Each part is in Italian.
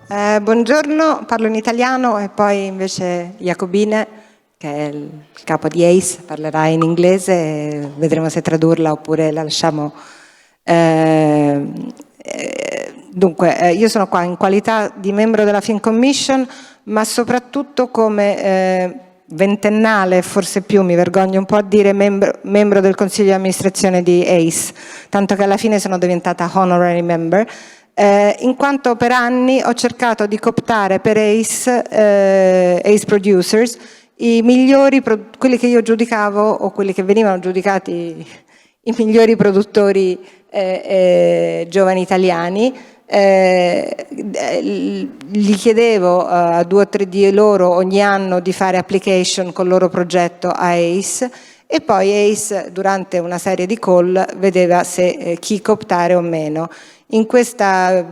Buongiorno, parlo in italiano e poi invece Jacobine, che è il capo di ACE, parlerà in inglese, vedremo se tradurla oppure la lasciamo. Dunque, io sono qua in qualità di membro della Film Commission, ma soprattutto come ventennale, forse più, mi vergogno un po' a dire, membro del consiglio di amministrazione di ACE, tanto che alla fine sono diventata honorary member. In quanto per anni ho cercato di cooptare per ACE Producers i migliori, quelli che io giudicavo o quelli che venivano giudicati i migliori produttori giovani italiani. Gli chiedevo a 2 o 3 di loro ogni anno di fare application col loro progetto a ACE e poi ACE durante una serie di call vedeva se chi cooptare o meno. In questo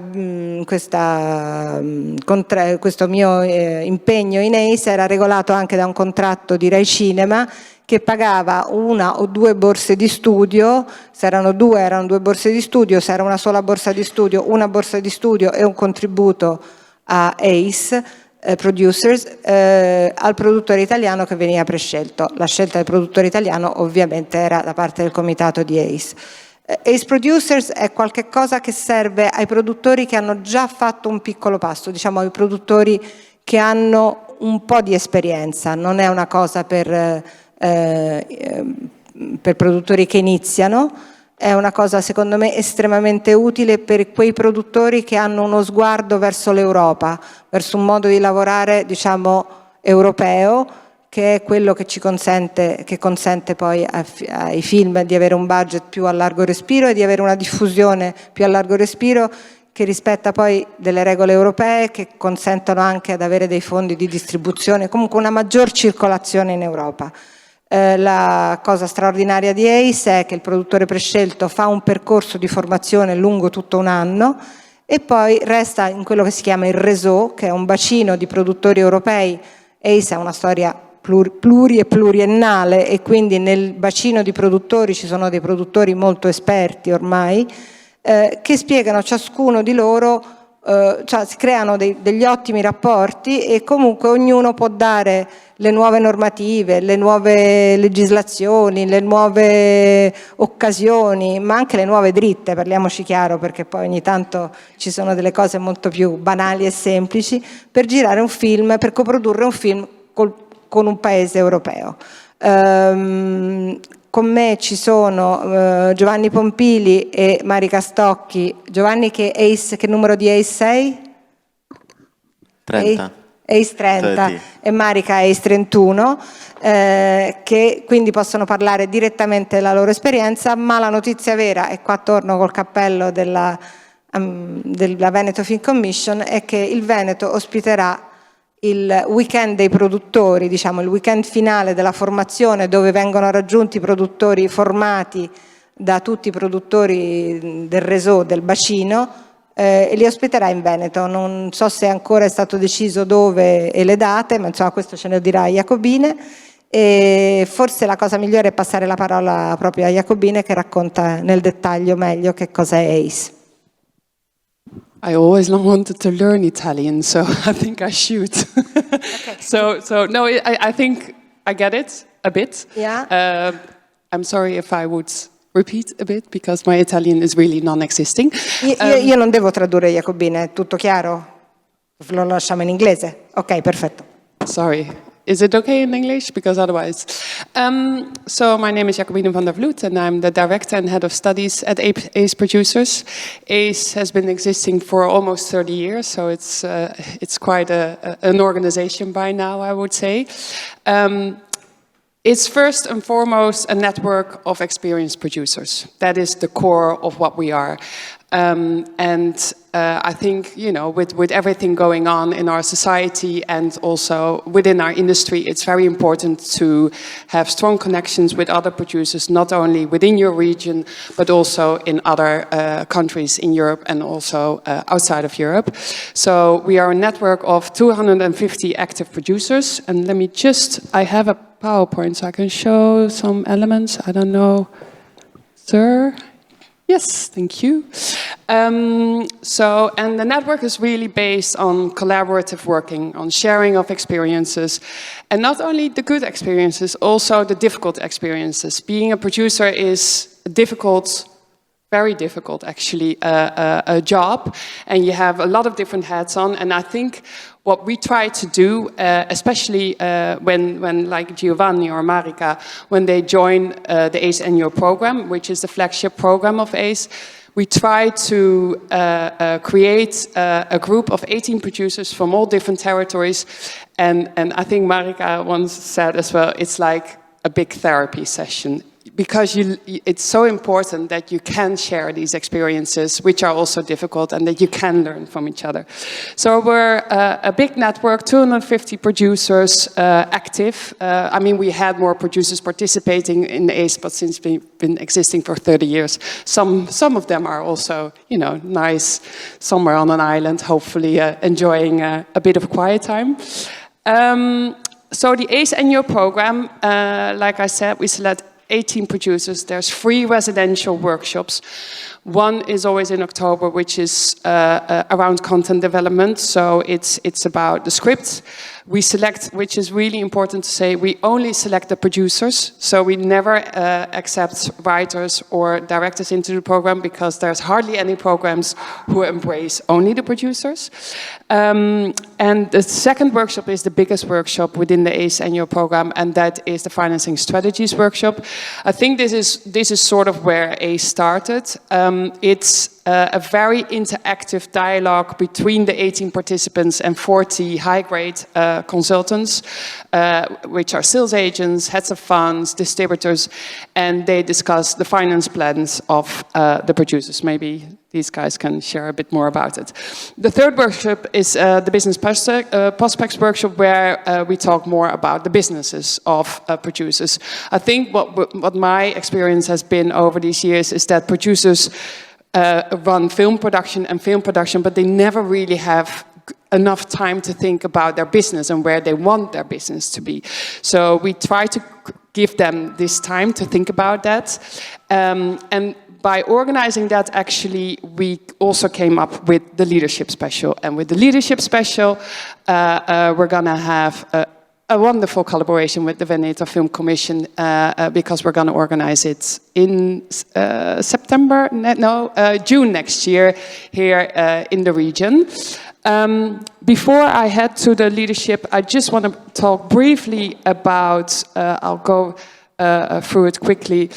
mio impegno in ACE era regolato anche da un contratto di Rai Cinema che pagava 1 o 2 borse di studio, se erano 2 borse di studio, se era una sola borsa di studio, una borsa di studio e un contributo a ACE Producers al produttore italiano che veniva prescelto. La scelta del produttore italiano ovviamente era da parte del comitato di ACE. ACE Producers è qualcosa che serve ai produttori che hanno già fatto un piccolo passo, diciamo ai produttori che hanno un po' di esperienza, non è una cosa per produttori che iniziano, è una cosa secondo me estremamente utile per quei produttori che hanno uno sguardo verso l'Europa, verso un modo di lavorare diciamo europeo, che è quello che consente poi ai film di avere un budget più a largo respiro e di avere una diffusione più a largo respiro che rispetta poi delle regole europee che consentono anche ad avere dei fondi di distribuzione, comunque una maggior circolazione in Europa. La cosa straordinaria di ACE è che il produttore prescelto fa un percorso di formazione lungo tutto un anno e poi resta in quello che si chiama il réseau, che è un bacino di produttori europei. ACE ha una storia pluri e pluriennale e quindi nel bacino di produttori ci sono dei produttori molto esperti ormai che spiegano ciascuno di loro, cioè si creano degli ottimi rapporti e comunque ognuno può dare le nuove normative, le nuove legislazioni, le nuove occasioni, ma anche le nuove dritte, parliamoci chiaro, perché poi ogni tanto ci sono delle cose molto più banali e semplici, per girare un film, per coprodurre un film con un paese europeo. Con me ci sono Giovanni Pompili e Marica Stocchi. Giovanni, che numero di ACE sei? 30. ACE 30 e Marica ACE 31, che quindi possono parlare direttamente della loro esperienza, ma la notizia vera, e qua torno col cappello della Veneto Film Commission, è che il Veneto ospiterà il weekend dei produttori, diciamo il weekend finale della formazione dove vengono raggiunti i produttori formati da tutti i produttori del réseau, del bacino, e li ospiterà in Veneto. Non so se ancora è stato deciso dove e le date, ma insomma questo ce ne dirà Jacobine e forse la cosa migliore è passare la parola proprio a Jacobine che racconta nel dettaglio meglio che cosa è ACE. I always wanted to learn Italian, so I think I should. Okay. So no, I think I get it a bit. Yeah. I'm sorry if I would repeat a bit because my Italian is really non-existing. Io non devo tradurre, Jacobine, è tutto chiaro? Lo lasciamo in inglese? Ok, perfetto. Sorry. Is it okay in English? Because otherwise. So my name is Jacobine van der Vloed and I'm the director and head of studies at ACE Producers. ACE has been existing for almost 30 years, so it's quite an organization by now, I would say. It's first and foremost a network of experienced producers. That is the core of what we are. I think, you know, with everything going on in our society and also within our industry, it's very important to have strong connections with other producers, not only within your region, but also in other countries in Europe and also outside of Europe. So we are a network of 250 active producers. And let me I have a PowerPoint, so I can show some elements. I don't know, sir? Yes, thank you. And the network is really based on collaborative working, on sharing of experiences, and not only the good experiences, also the difficult experiences. Being a producer is difficult, very difficult actually, a job, and you have a lot of different hats on. And I think what we try to do, especially when like Giovanni or Marika, when they join the ACE annual program, which is the flagship program of ACE, we try to create a group of 18 producers from all different territories. And I think Marika once said as well, it's like a big therapy session. Because it's so important that you can share these experiences, which are also difficult, and that you can learn from each other. So we're a big network, 250 producers active. I mean, we had more producers participating in the ACE, but since we've been existing for 30 years, some of them are also, you know, nice, somewhere on an island, hopefully enjoying a bit of quiet time. So the ACE annual program, like I said, we select 18 producers. There's 3 residential workshops. One is always in October, which is around content development. So it's about the script. We select, which is really important to say, we only select the producers. So we never accept writers or directors into the program, because there's hardly any programs who embrace only the producers. And the second workshop is the biggest workshop within the ACE annual program, and that is the Financing Strategies workshop. I think this is sort of where ACE started. It's a very interactive dialogue between the 18 participants and 40 high-grade consultants, which are sales agents, heads of funds, distributors, and they discuss the finance plans of the producers. Maybe these guys can share a bit more about it. The third workshop is the Business Prospects workshop, where we talk more about the businesses of producers. I think what my experience has been over these years is that producers run film production, but they never really have enough time to think about their business and where they want their business to be. So we try to give them this time to think about that. And by organizing that, actually, we also came up with the Leadership Special. And with the Leadership Special, we're going to have a wonderful collaboration with the Veneto Film Commission, because we're going to organize it in June next year here in the region. Before I head to the leadership, I just want to talk briefly about, I'll go through it quickly,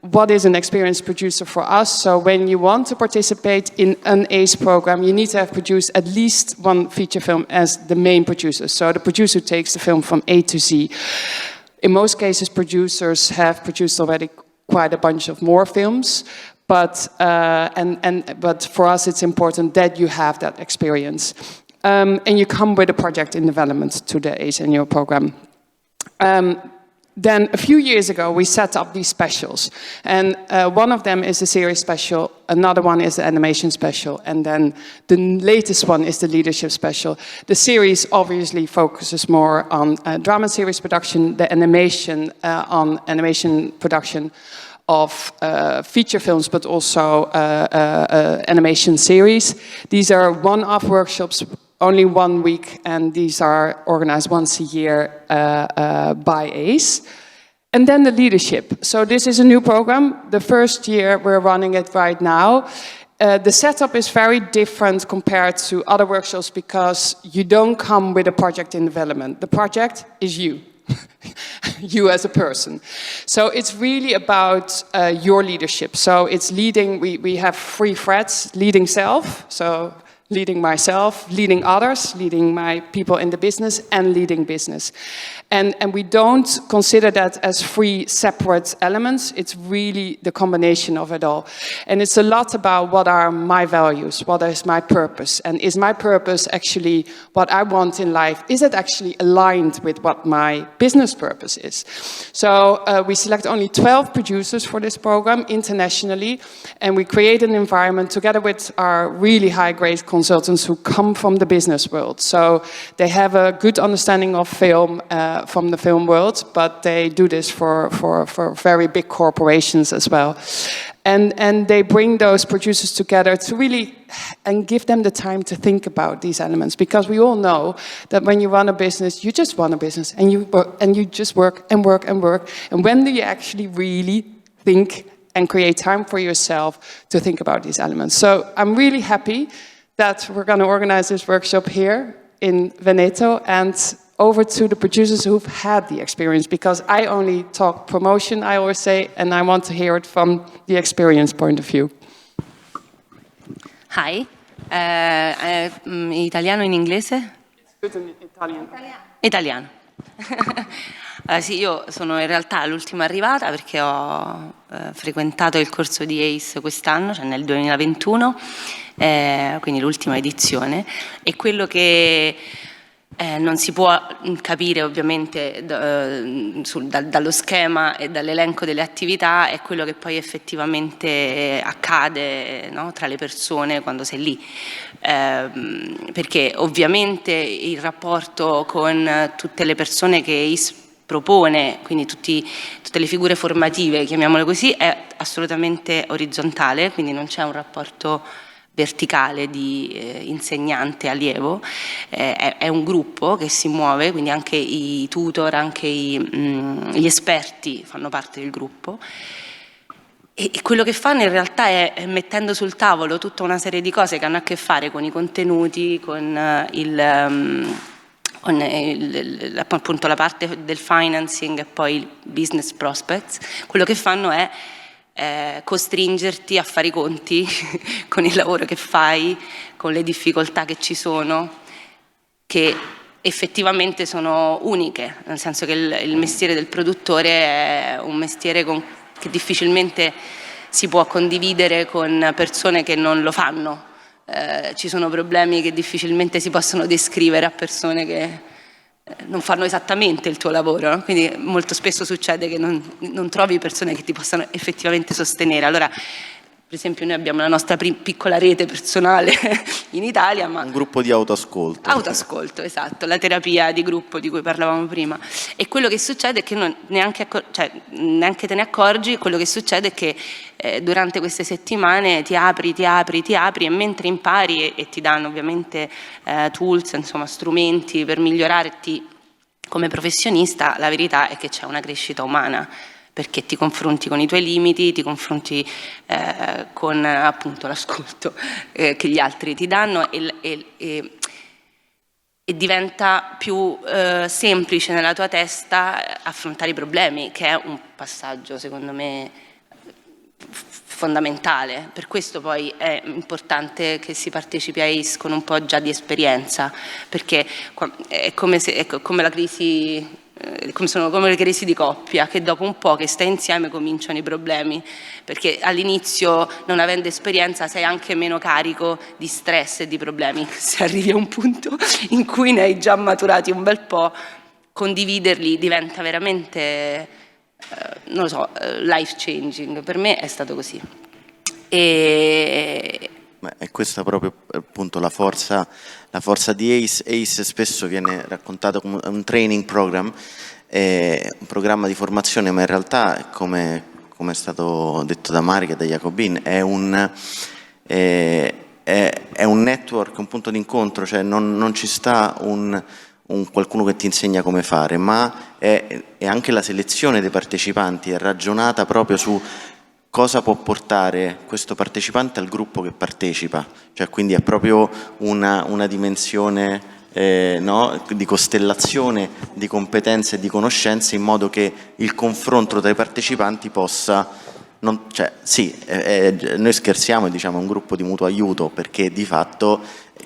what is an experienced producer for us. So when you want to participate in an ACE program, you need to have produced at least one feature film as the main producer. So the producer takes the film from A to Z. In most cases, producers have produced already quite a bunch of more films, but for us, it's important that you have that experience. And you come with a project in development to the ACE annual program. Then a few years ago, we set up these specials. And one of them is a series special, another one is the animation special, and then the latest one is the leadership special. The series obviously focuses more on drama series production, the animation on animation production of feature films, but also animation series. These are one-off workshops, only 1 week, and these are organized once a year by ACE. And then the leadership. So this is a new program. The first year we're running it right now. The setup is very different compared to other workshops, because you don't come with a project in development. The project is you. You as a person. So it's really about your leadership. So it's leading, we have 3 threads: leading self, so leading myself, leading others, leading my people in the business, and leading business. And we don't consider that as 3 separate elements. It's really the combination of it all. And it's a lot about what are my values, what is my purpose, and is my purpose actually what I want in life? Is it actually aligned with what my business purpose is? So we select only 12 producers for this program internationally, and we create an environment together with our really high-grade consultants who come from the business world. So they have a good understanding of film, from the film world, but they do this for very big corporations as well. And they bring those producers together to really and give them the time to think about these elements, because we all know that when you run a business, you just run a business and you just work and work and work. And when do you actually really think and create time for yourself to think about these elements? So I'm really happy that we're going to organize this workshop here in Veneto, and over to the producers who've had the experience, because I only talk promotion, I always say, and I want to hear it from the experience point of view. Hi, italiano in inglese? Good in Italian. Italiano. Sì, io sono in realtà l'ultima arrivata perché ho frequentato il corso di ACE quest'anno, cioè nel 2021, quindi l'ultima edizione, e quello che non si può capire ovviamente dallo schema e dall'elenco delle attività è quello che poi effettivamente accade, no, tra le persone quando sei lì, perché ovviamente il rapporto con tutte le persone che ACE propone, quindi tutte le figure formative, chiamiamole così, è assolutamente orizzontale, quindi non c'è un rapporto verticale di insegnante-allievo, è un gruppo che si muove, quindi anche i tutor, anche gli esperti fanno parte del gruppo, e quello che fanno in realtà è mettendo sul tavolo tutta una serie di cose che hanno a che fare con i contenuti, con appunto la parte del financing e poi il business prospects. Quello che fanno è costringerti a fare i conti con il lavoro che fai, con le difficoltà che ci sono, che effettivamente sono uniche, nel senso che il mestiere del produttore è un mestiere che difficilmente si può condividere con persone che non lo fanno. Ci sono problemi che difficilmente si possono descrivere a persone che non fanno esattamente il tuo lavoro, no? Quindi molto spesso succede che non trovi persone che ti possano effettivamente sostenere. Allora, per esempio, noi abbiamo la nostra piccola rete personale in Italia, ma un gruppo di autoascolto. Autoascolto, esatto, la terapia di gruppo di cui parlavamo prima. E quello che succede è che neanche te ne accorgi. Quello che succede è che durante queste settimane ti apri e mentre impari e ti danno ovviamente tools, insomma strumenti per migliorarti come professionista, la verità è che c'è una crescita umana, perché ti confronti con i tuoi limiti, ti confronti con appunto l'ascolto che gli altri ti danno e diventa più semplice nella tua testa affrontare i problemi, che è un passaggio secondo me fondamentale. Per questo poi è importante che si partecipi a ACE con un po' già di esperienza, perché è come la crisi, come le crisi di coppia, che dopo un po' che stai insieme cominciano i problemi, perché all'inizio, non avendo esperienza, sei anche meno carico di stress e di problemi. Se arrivi a un punto in cui ne hai già maturati un bel po', condividerli diventa veramente, non lo so, life changing. Per me è stato così. E questa proprio appunto la forza di ACE. ACE spesso viene raccontato come un training program, un programma di formazione, ma in realtà, come è stato detto da Marica e da Jacobin, è un network, un punto d'incontro, cioè non ci sta un qualcuno che ti insegna come fare, ma è anche la selezione dei partecipanti, è ragionata proprio su cosa può portare questo partecipante al gruppo che partecipa, cioè quindi è proprio una dimensione no, di costellazione di competenze e di conoscenze, in modo che il confronto tra i partecipanti possa, noi scherziamo e diciamo è un gruppo di mutuo aiuto, perché di fatto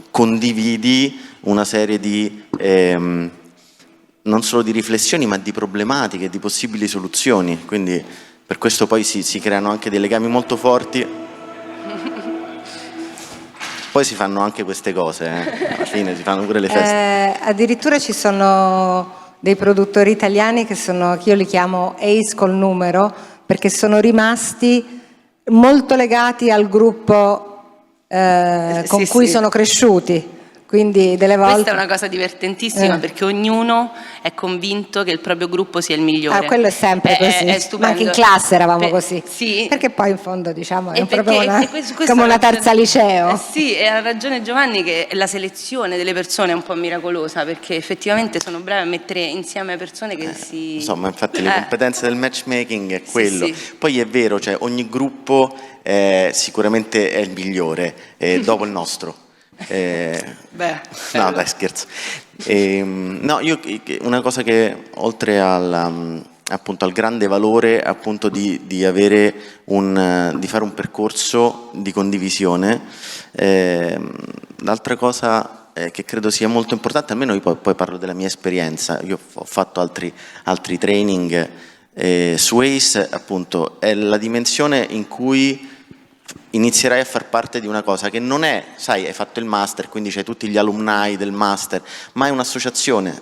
condividi una serie di non solo di riflessioni, ma di problematiche, di possibili soluzioni, quindi per questo poi si creano anche dei legami molto forti. Poi si fanno anche queste cose, alla fine si fanno pure le feste. Addirittura ci sono dei produttori italiani che io li chiamo ACE col numero, perché sono rimasti molto legati al gruppo con cui sono cresciuti. Quindi delle volte... Questa è una cosa divertentissima perché ognuno è convinto che il proprio gruppo sia il migliore. quello è sempre così. È stupendo. Ma anche in classe eravamo così. Sì. Perché poi in fondo diciamo è E proprio perché- come una ha terza ragione- liceo. sì, e ha ragione Giovanni che la selezione delle persone è un po' miracolosa perché effettivamente sono bravi a mettere insieme persone che si... Insomma, infatti le competenze del matchmaking è quello. sì. Poi è vero, cioè ogni gruppo sicuramente è il migliore, dopo il nostro. No, dai, scherzo. No, io una cosa che oltre appunto al grande valore appunto di avere di fare un percorso di condivisione, l'altra cosa che credo sia molto importante, almeno io poi parlo della mia esperienza, io ho fatto altri training su ACE, appunto è la dimensione in cui inizierai a far parte di una cosa che non è, sai, hai fatto il master, quindi c'hai tutti gli alumni del master, ma è un'associazione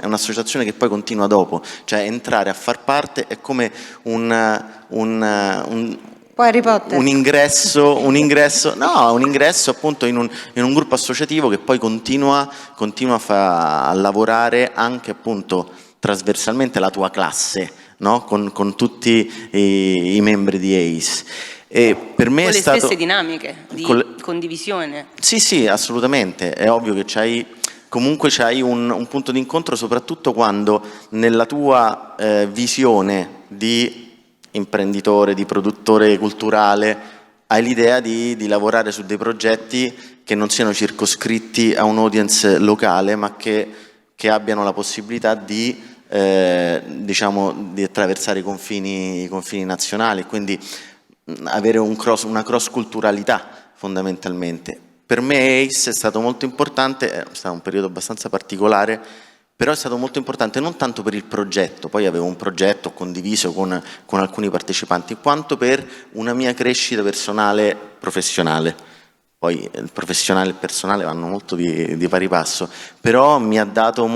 che poi continua dopo, cioè entrare a far parte è come un Poi Harry Potter. un ingresso appunto in un gruppo associativo che poi continua a lavorare anche appunto trasversalmente la tua classe, no? Con tutti i membri di ACE. E per me con è le stato stesse dinamiche di condivisione. Sì, assolutamente, è ovvio che comunque c'hai un punto di incontro, soprattutto quando nella tua visione di imprenditore, di produttore culturale, hai l'idea di lavorare su dei progetti che non siano circoscritti a un audience locale, ma che abbiano la possibilità di attraversare i confini nazionali, quindi avere una cross culturalità fondamentalmente. Per me ACE è stato molto importante, è stato un periodo abbastanza particolare, però è stato molto importante non tanto per il progetto, poi avevo un progetto condiviso con alcuni partecipanti, quanto per una mia crescita personale professionale. Poi il professionale e il personale vanno molto di pari passo, però mi ha dato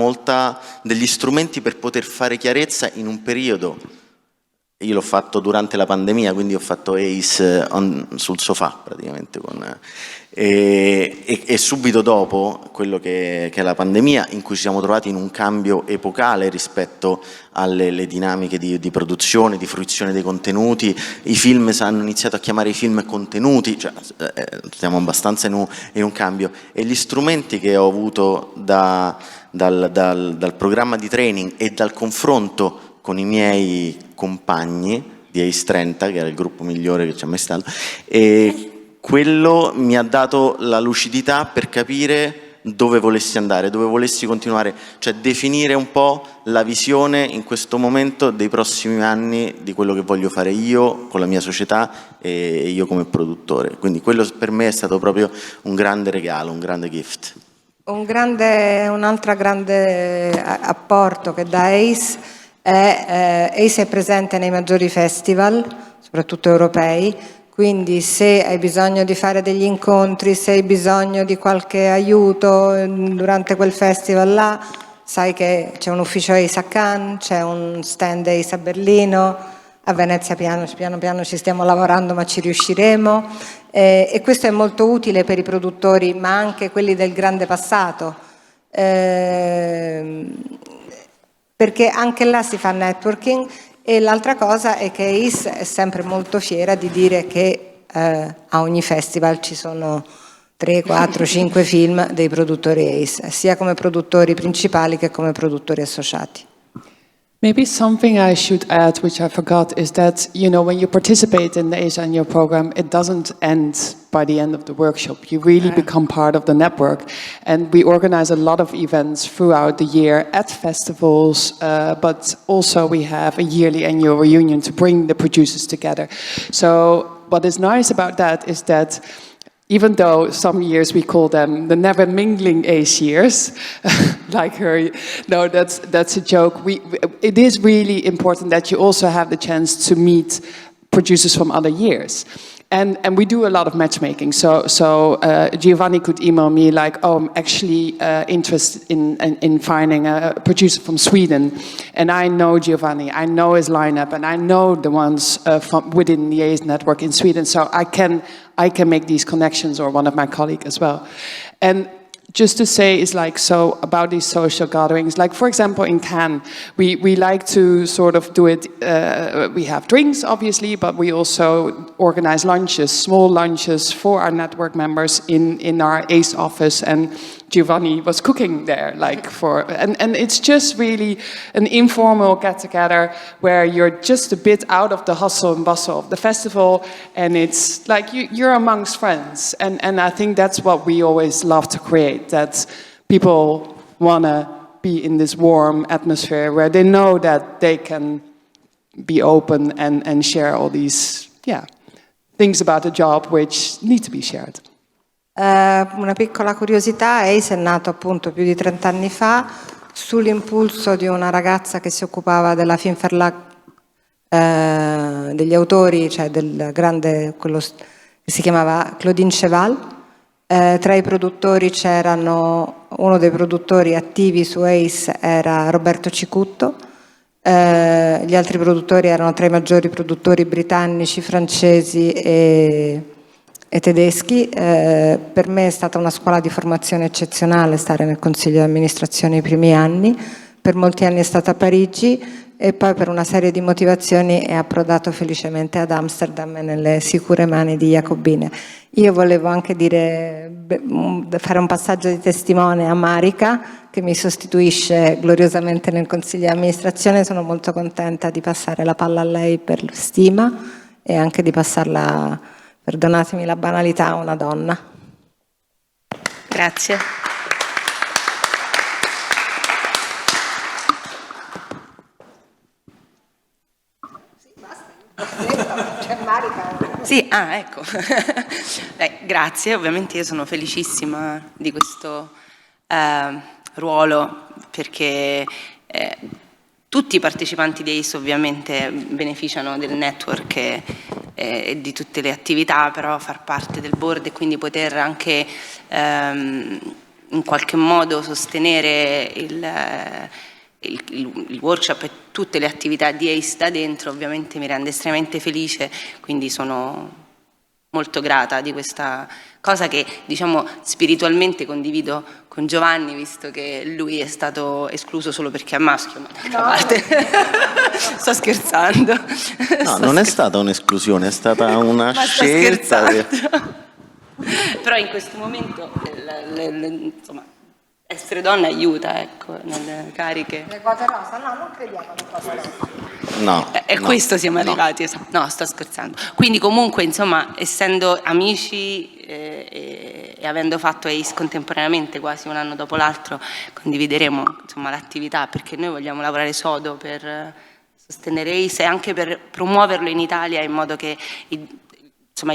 degli strumenti per poter fare chiarezza in un periodo. Io l'ho fatto durante la pandemia, quindi ho fatto ACE sul sofà praticamente e subito dopo quello che è la pandemia, in cui ci siamo trovati in un cambio epocale rispetto alle dinamiche di produzione, di fruizione dei contenuti. I film hanno iniziato a chiamare i film contenuti, cioè siamo abbastanza in un cambio, e gli strumenti che ho avuto dal programma di training e dal confronto con i miei compagni di ACE 30, che era il gruppo migliore che c'è mai stato, e quello mi ha dato la lucidità per capire dove volessi andare, dove volessi continuare, cioè definire un po' la visione in questo momento dei prossimi anni di quello che voglio fare io con la mia società e io come produttore. Quindi quello per me è stato proprio un grande regalo, un grande gift. Un altro grande apporto che dà ACE ACE è presente nei maggiori festival, soprattutto europei, quindi se hai bisogno di fare degli incontri, se hai bisogno di qualche aiuto durante quel festival là, sai che c'è un ufficio ACE a Cannes, c'è un stand ACE a Berlino, a Venezia piano piano ci stiamo lavorando ma ci riusciremo, e questo è molto utile per i produttori ma anche quelli del grande passato. Perché anche là si fa networking, e l'altra cosa è che ACE è sempre molto fiera di dire che a ogni festival ci sono 3, 4, 5 film dei produttori ACE, sia come produttori principali che come produttori associati. Maybe something I should add, which I forgot, is that, when you participate in the ACE Annual program, it doesn't end by the end of the workshop. You really become part of the network. And we organize a lot of events throughout the year at festivals, but also we have a yearly annual reunion to bring the producers together. So what is nice about that is that even though some years we call them the never mingling ACE years, like her, no, that's a joke. It is really important that you also have the chance to meet producers from other years. And we do a lot of matchmaking. So Giovanni could email me like, oh, I'm actually interested in finding a producer from Sweden. And I know Giovanni, I know his lineup, and I know the ones from within the ACE network in Sweden. So I can make these connections, or one of my colleagues as well. And just to say is like, so about these social gatherings, like for example in Cannes, we like to sort of do it, we have drinks obviously, but we also organize lunches, small lunches for our network members in our ACE office, and Giovanni was cooking there, like and it's just really an informal get-together where you're just a bit out of the hustle and bustle of the festival, and it's like you're amongst friends, and I think that's what we always love to create, that people want to be in this warm atmosphere where they know that they can be open and share all these things about the job which need to be shared. Una piccola curiosità, ACE è nato appunto più di 30 anni fa sull'impulso di una ragazza che si occupava della Film Verlag, degli autori, cioè del grande, quello che si chiamava Claudine Cheval. Tra i produttori c'erano, uno dei produttori attivi su ACE era Roberto Cicutto, gli altri produttori erano tra i maggiori produttori britannici, francesi e tedeschi. Per me è stata una scuola di formazione eccezionale stare nel consiglio di amministrazione i primi anni, per molti anni è stata a Parigi e poi per una serie di motivazioni è approdato felicemente ad Amsterdam e nelle sicure mani di Jacobine. Io volevo anche fare un passaggio di testimone a Marica, che mi sostituisce gloriosamente nel consiglio di amministrazione. Sono molto contenta di passare la palla a lei per stima e anche di passarla, perdonatemi la banalità, a una donna. Grazie. Sì, ecco. Grazie, ovviamente io sono felicissima di questo ruolo, perché tutti i partecipanti di ACE ovviamente beneficiano del network e di tutte le attività, però far parte del board e quindi poter anche in qualche modo sostenere il workshop e tutte le attività di ACE da dentro ovviamente mi rende estremamente felice, quindi sono molto grata di questa cosa che, diciamo, spiritualmente condivido con Giovanni, visto che lui è stato escluso solo perché è maschio, ma d'altra parte sto scherzando. Non è stata un'esclusione, è stata una scelta. Però in questo momento insomma, essere donna aiuta, ecco, nelle cariche. Le quote rosa? No, non crediamo alle quote rosa. No. Questo siamo arrivati. No, sto scherzando. Quindi comunque, insomma, essendo amici e avendo fatto ACE contemporaneamente, quasi un anno dopo l'altro, condivideremo, insomma, l'attività, perché noi vogliamo lavorare sodo per sostenere ACE e anche per promuoverlo in Italia, in modo che i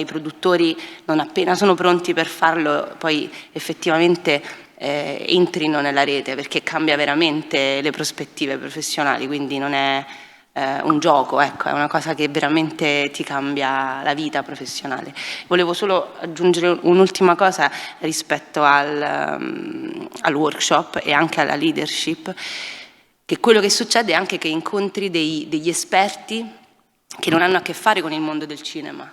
produttori, non appena sono pronti per farlo, poi effettivamente entrino nella rete, perché cambia veramente le prospettive professionali, quindi non è un gioco, ecco, è una cosa che veramente ti cambia la vita professionale. Volevo solo aggiungere un'ultima cosa rispetto al workshop e anche alla leadership, che quello che succede è anche che incontri degli esperti che non hanno a che fare con il mondo del cinema.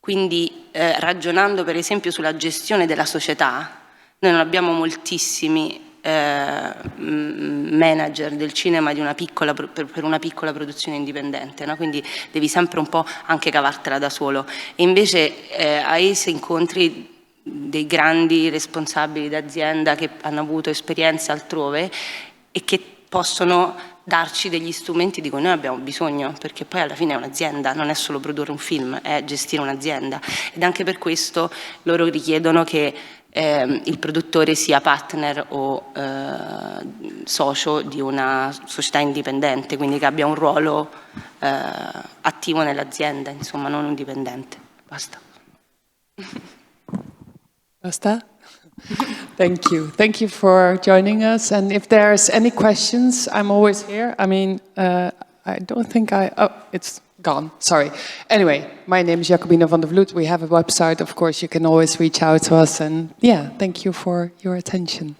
Quindi ragionando per esempio sulla gestione della società, noi non abbiamo moltissimi manager del cinema per una piccola produzione indipendente, no? Quindi devi sempre un po' anche cavartela da solo. E invece a ACE incontri dei grandi responsabili d'azienda che hanno avuto esperienze altrove e che possono darci degli strumenti di cui noi abbiamo bisogno, perché poi alla fine è un'azienda, non è solo produrre un film, è gestire un'azienda, ed anche per questo loro richiedono che il produttore sia partner o socio di una società indipendente, quindi che abbia un ruolo attivo nell'azienda, insomma, non un dipendente. Basta. Basta? Thank you. Thank you for joining us. And if there's any questions, I'm always here. I mean, I don't think oh, it's gone. Sorry. Anyway, my name is Jacobine van der Vloed. We have a website. Of course, you can always reach out to us. And yeah, thank you for your attention.